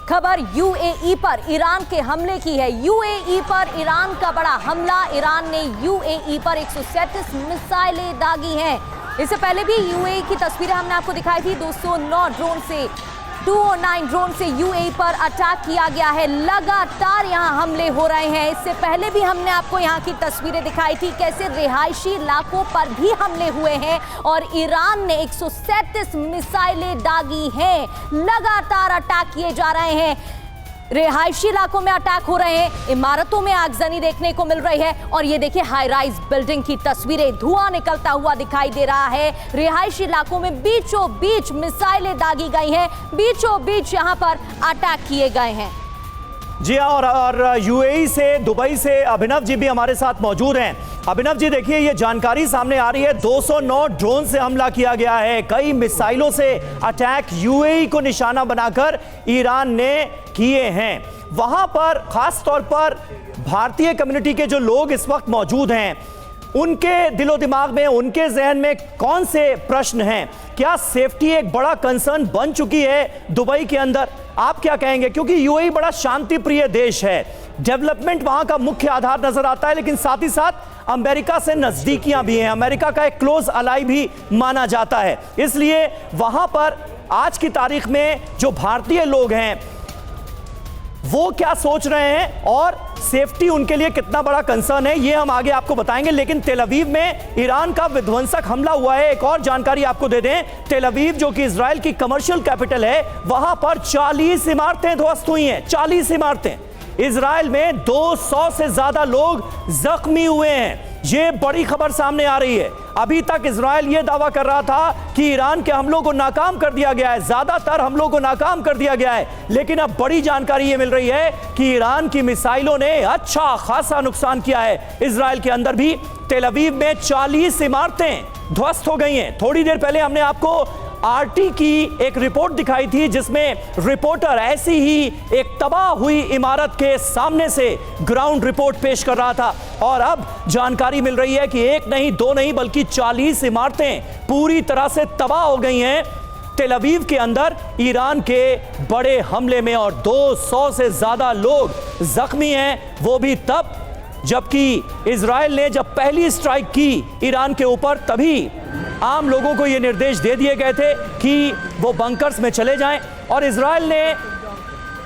खबर यूएई पर ईरान के हमले की है। यूएई पर ईरान का बड़ा हमला। ईरान ने यूएई पर 137 मिसाइलें दागी हैं। इससे पहले भी यूएई की तस्वीरें हमने आपको दिखाई थी। 209 ड्रोन से यूएई पर अटैक किया गया है। लगातार यहां हमले हो रहे हैं। इससे पहले भी हमने आपको यहां की तस्वीरें दिखाई थी, कैसे रिहायशी इलाकों पर भी हमले हुए हैं और ईरान ने 137 मिसाइलें दागी हैं। लगातार अटैक किए जा रहे हैं। रिहायशी इलाकों में अटैक हो रहे हैं, इमारतों में आगजनी देखने को मिल रही है। और ये देखिए हाई राइज बिल्डिंग की तस्वीरें, धुआं निकलता हुआ दिखाई दे रहा है। रिहायशी इलाकों में बीचों बीच मिसाइलें दागी गई हैं, बीचों बीच यहां पर अटैक किए गए हैं। जी हाँ, और यूएई से, दुबई से अभिनव जी भी हमारे साथ मौजूद हैं। अभिनव जी देखिए, ये जानकारी सामने आ रही है, 209 ड्रोन से हमला किया गया है। कई मिसाइलों से अटैक यूएई को निशाना बनाकर ईरान ने किए हैं। वहां पर खास तौर पर भारतीय कम्युनिटी के जो लोग इस वक्त मौजूद हैं, उनके दिलो दिमाग में, उनके जहन में कौन से प्रश्न हैं? क्या सेफ्टी एक बड़ा कंसर्न बन चुकी है दुबई के अंदर? आप क्या कहेंगे? क्योंकि यूएई बड़ा शांति प्रिय देश है, डेवलपमेंट वहां का मुख्य आधार नजर आता है, लेकिन साथ ही साथ अमेरिका से नजदीकियां भी हैं, अमेरिका का एक क्लोज अलाई भी माना जाता है। इसलिए वहां पर आज की तारीख में जो भारतीय लोग हैं वो क्या सोच रहे हैं और सेफ्टी उनके लिए कितना बड़ा कंसर्न है, ये हम आगे आपको बताएंगे। लेकिन तेल अवीव में ईरान का विध्वंसक हमला हुआ है। एक और जानकारी आपको दे दें, तेल अवीव जो कि इजराइल की कमर्शियल कैपिटल है, वहां पर 40 इमारतें ध्वस्त हुई हैं। 40 इमारतें। इजराइल में 200 से ज्यादा लोग जख्मी हुए हैं। ये बड़ी खबर सामने आ रही है। अभी तक इजराइल ये दावा कर रहा था कि ईरान के हमलों को नाकाम कर दिया गया है, ज्यादातर हमलों को नाकाम कर दिया गया है। लेकिन अब बड़ी जानकारी ये मिल रही है कि ईरान की मिसाइलों ने अच्छा खासा नुकसान किया है। इजराइल के अंदर भी तेल अवीव में 40 इमारतें ध्वस्त हो गई हैं। थोड़ी देर पहले हमने आपको आरटी की एक रिपोर्ट दिखाई थी, जिसमें रिपोर्टर ऐसी ही एक तबाह हुई इमारत के सामने से ग्राउंड रिपोर्ट पेश कर रहा था। और अब जानकारी मिल रही है कि एक नहीं, दो नहीं, बल्कि 40 इमारतें पूरी तरह से तबाह हो गई हैं तेल अवीव के अंदर ईरान के बड़े हमले में। और 200 से ज्यादा लोग जख्मी हैं, वो भी तब जबकि इजराइल ने जब पहली स्ट्राइक की ईरान के ऊपर, तभी आम लोगों को यह निर्देश दे दिए गए थे कि वो बंकर्स में चले जाएं। और इजराइल ने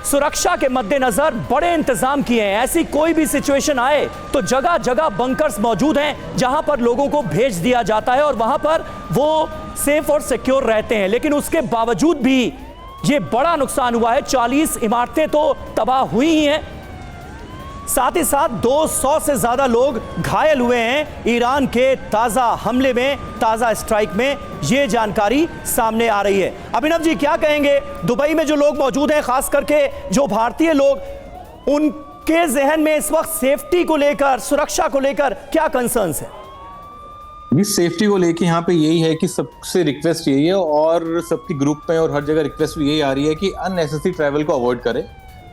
सुरक्षा के मद्देनजर बड़े इंतजाम किए हैं। ऐसी कोई भी सिचुएशन आए तो जगह जगह बंकर्स मौजूद हैं, जहां पर लोगों को भेज दिया जाता है और वहां पर वो सेफ और सिक्योर रहते हैं। लेकिन उसके बावजूद भी ये बड़ा नुकसान हुआ है। 40 इमारतें तो तबाह हुई ही हैं, साथ ही साथ 200 से ज्यादा लोग घायल हुए हैं ईरान के ताजा हमले में, ताजा स्ट्राइक में। ये जानकारी सामने आ रही है। अभिनव जी क्या कहेंगे? दुबई में जो लोग मौजूद हैं, खास करके जो भारतीय लोग, उनके जहन में इस वक्त सेफ्टी को लेकर, सुरक्षा को लेकर क्या कंसर्न्स है? सेफ्टी को लेके यहाँ पे यही है कि सबसे रिक्वेस्ट यही है, और सबकी ग्रुप में और हर जगह रिक्वेस्ट भी यही आ रही है कि अननेसेसरी ट्रैवल को अवॉइड करें।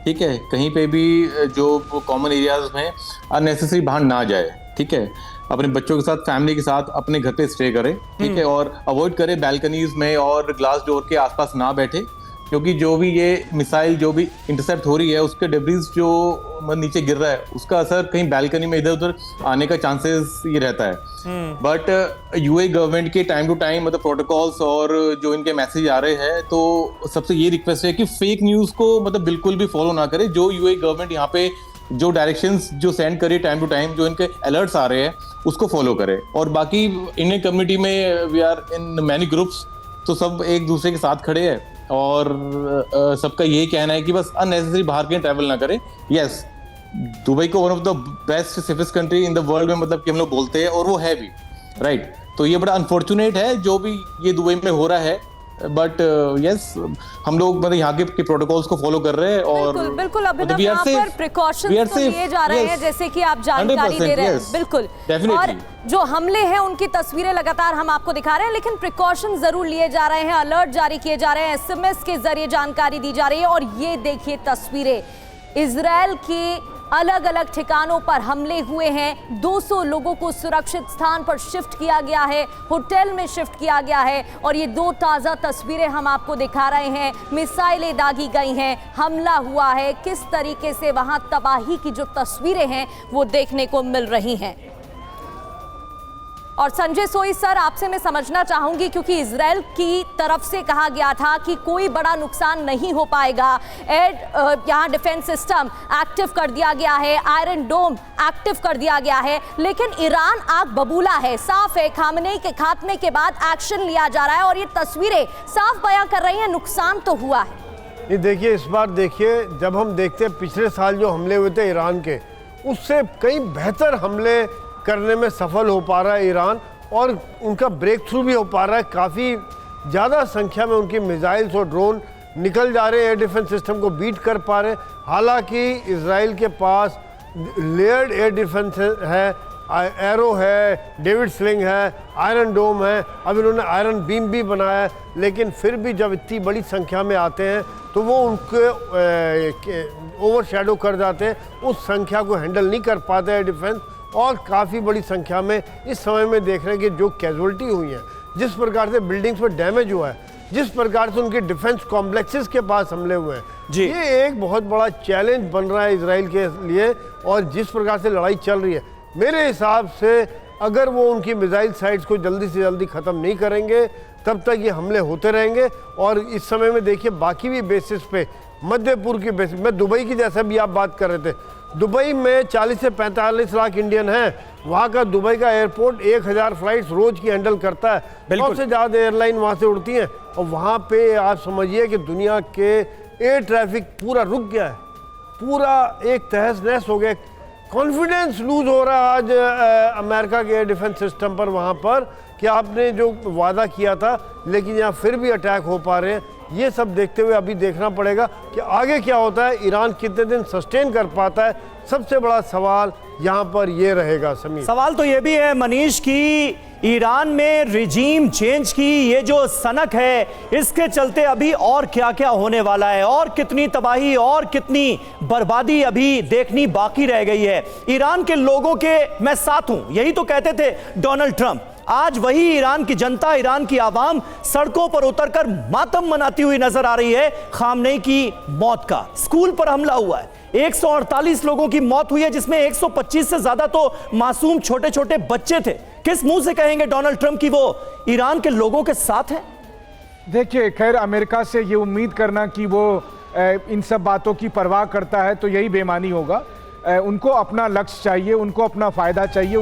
ठीक है, कहीं पे भी जो कॉमन एरियाज में अननेसेसरी बाहर ना जाए। ठीक है, अपने बच्चों के साथ, फैमिली के साथ अपने घर पे स्टे करें। ठीक है, और अवॉइड करें बैल्कनीज में और ग्लास डोर के आसपास ना बैठे, क्योंकि जो भी ये मिसाइल जो भी इंटरसेप्ट हो रही है, उसके डेब्रिस जो नीचे गिर रहा है, उसका असर कहीं बैल्कनी में इधर उधर आने का चांसेस ये रहता है। बट यूएई गवर्नमेंट के टाइम टू टाइम मतलब प्रोटोकॉल्स और जो इनके मैसेज आ रहे हैं, तो सबसे ये रिक्वेस्ट है कि फेक न्यूज़ को मतलब बिल्कुल भी फॉलो ना करें। जो यूएई गवर्नमेंट यहाँ पे जो डायरेक्शंस जो सेंड करे टाइम टू टाइम, जो इनके अलर्ट्स आ रहे हैं, उसको फॉलो करें। और बाकी इंडियन कम्युनिटी में we are in many groups, तो सब एक दूसरे के साथ खड़े हैं और सबका यही कहना है कि बस अननेसेसरी बाहर के ट्रैवल ना करें। यस, दुबई को one of the best safest country in the world में मतलब कि हम लोग बोलते हैं, और वो है भी, राइट। तो ये बड़ा अनफॉर्चुनेट है जो भी ये दुबई में हो रहा है, बट यस हम लोग मतलब यहाँ के प्रोटोकॉल्स को फॉलो कर रहे हैं। और बिल्कुल अभिनव, यहाँ पर प्रिकॉशंस तो लिए जा रहे हैं, जैसे कि आप जानकारी दे रहे हैं। बिल्कुल, और जो हमले हैं उनकी तस्वीरें लगातार हम आपको दिखा रहे हैं, लेकिन प्रिकॉशन जरूर लिए जा रहे हैं, अलर्ट जारी किए जा रहे हैं, एसएमएस के जरिए जानकारी दी जा रही है। और ये देखिए तस्वीरें, इजराइल की अलग अलग ठिकानों पर हमले हुए हैं। 200 लोगों को सुरक्षित स्थान पर शिफ्ट किया गया है, होटल में शिफ्ट किया गया है। और ये 2 ताज़ा तस्वीरें हम आपको दिखा रहे हैं। मिसाइलें दागी गई हैं, हमला हुआ है, किस तरीके से वहां तबाही की जो तस्वीरें हैं वो देखने को मिल रही हैं। और संजय सोई सर, आपसे मैं समझना चाहूंगी, क्योंकि इजराइल की तरफ से कहा गया था कि कोई बड़ा नुकसान नहीं हो पाएगा। यहाँ डिफेंस सिस्टम एक्टिव कर दिया गया है, आयरन डोम एक्टिव कर दिया गया है, लेकिन ईरान आग बबूला है। साफ है, खामनेई के खात्मे के बाद एक्शन लिया जा रहा है और ये तस्वीरें साफ बयां कर रही हैं नुकसान तो हुआ है। ये देखिए, इस बार देखिए, जब हम देखते हैं पिछले साल जो हमले हुए थे ईरान के, उससे कई बेहतर हमले करने में सफल हो पा रहा है ईरान, और उनका ब्रेक थ्रू भी हो पा रहा है। काफ़ी ज़्यादा संख्या में उनकी मिसाइल्स और ड्रोन निकल जा रहे हैं, एयर डिफेंस सिस्टम को बीट कर पा रहे हैं। हालांकि इजराइल के पास लेयर्ड एयर डिफेंस है, एरो है, डेविड स्लिंग है, आयरन डोम है, अब इन्होंने आयरन बीम भी बनाया है, लेकिन फिर भी जब इतनी बड़ी संख्या में आते हैं तो वो उनके ओवरशैडो कर जाते हैं, उस संख्या को हैंडल नहीं कर पाते एयर डिफेंस। और काफ़ी बड़ी संख्या में इस समय में देख रहे हैं कि जो कैजुअल्टी हुई है, जिस प्रकार से बिल्डिंग्स पर डैमेज हुआ है, जिस प्रकार से उनके डिफेंस कॉम्प्लेक्सेस के पास हमले हुए हैं, ये एक बहुत बड़ा चैलेंज बन रहा है इजराइल के लिए। और जिस प्रकार से लड़ाई चल रही है, मेरे हिसाब से अगर वो उनकी मिसाइल साइट्स को जल्दी से जल्दी ख़त्म नहीं करेंगे, तब तक ये हमले होते रहेंगे। और इस समय में देखिए, बाकी भी बेसिस पे, मध्य पूर्व की बेसिस में, दुबई की जैसा भी आप बात कर रहे थे, दुबई में 40 से 45 लाख इंडियन हैं। वहाँ का दुबई का एयरपोर्ट 1000 फ्लाइट्स रोज की हैंडल करता है, सबसे ज़्यादा एयरलाइन वहाँ से उड़ती हैं। और वहाँ पे आप समझिए कि दुनिया के एयर ट्रैफिक पूरा रुक गया है, पूरा एक तहस नहस हो गया। कॉन्फिडेंस लूज हो रहा है आज अमेरिका के एयर डिफेंस सिस्टम पर, वहाँ पर कि आपने जो वादा किया था, लेकिन यहाँ फिर भी अटैक हो पा रहे हैं। ये सब देखते हुए अभी देखना पड़ेगा कि आगे क्या होता है, ईरान कितने दिन सस्टेन कर पाता है। सबसे बड़ा सवाल यहाँ पर ये रहेगा। समीर, सवाल तो ये भी है मनीष की ईरान में रिजीम चेंज की ये जो सनक है, इसके चलते अभी और क्या क्या होने वाला है, और कितनी तबाही और कितनी बर्बादी अभी देखनी बाकी रह गई है। ईरान के लोगों के मैं साथ हूं, यही तो कहते थे डोनाल्ड ट्रंप। आज वही ईरान की जनता, ईरान की आवाम सड़कों पर उतरकर मातम मनाती हुई नजर आ रही है खामनेई की मौत का। स्कूल पर हमला हुआ है, 148 लोगों की मौत हुई है, जिसमें 125 से ज्यादा तो मासूम छोटे छोटे बच्चे थे। किस मुंह से कहेंगे डोनाल्ड ट्रंप की वो ईरान के लोगों के साथ है? देखिए, खैर अमेरिका से ये उम्मीद करना कि वो इन सब बातों की परवाह करता है तो यही बेईमानी होगा। उनको अपना लक्ष्य चाहिए, उनको अपना फायदा चाहिए।